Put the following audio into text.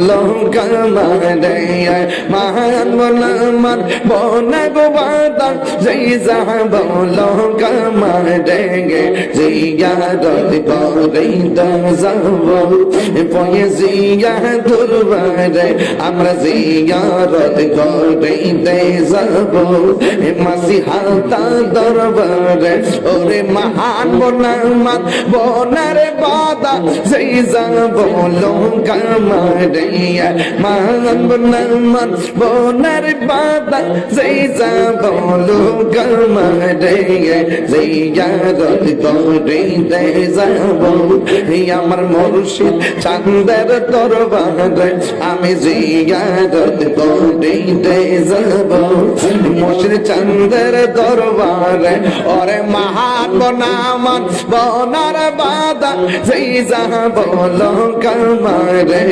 লঙ্কা মারে মহান বলমান বনে গোবাদা যেই যাব লঙ্কা মারে গে জিয়া রদ করে যাব পয়ে জিয়া দুর্বারে আমরা জিয়া রদ করে যাব মাসি হালতা দরবারে ওরে মহান বলমান বনের বাদা যেই যাব লঙ্কা মারে মান বনমান বনের বাদা যেই যাব লঙ্কা মারে জিয়া রদ করে যাব আমার মুর্শিদ চাঁদের দরবারে আমি জিয়া রদ করে যাব মুর্শিদ চাঁদের দরবারে ওরে মহান বনামান বনার বাদা যেই যাব লঙ্কা মারে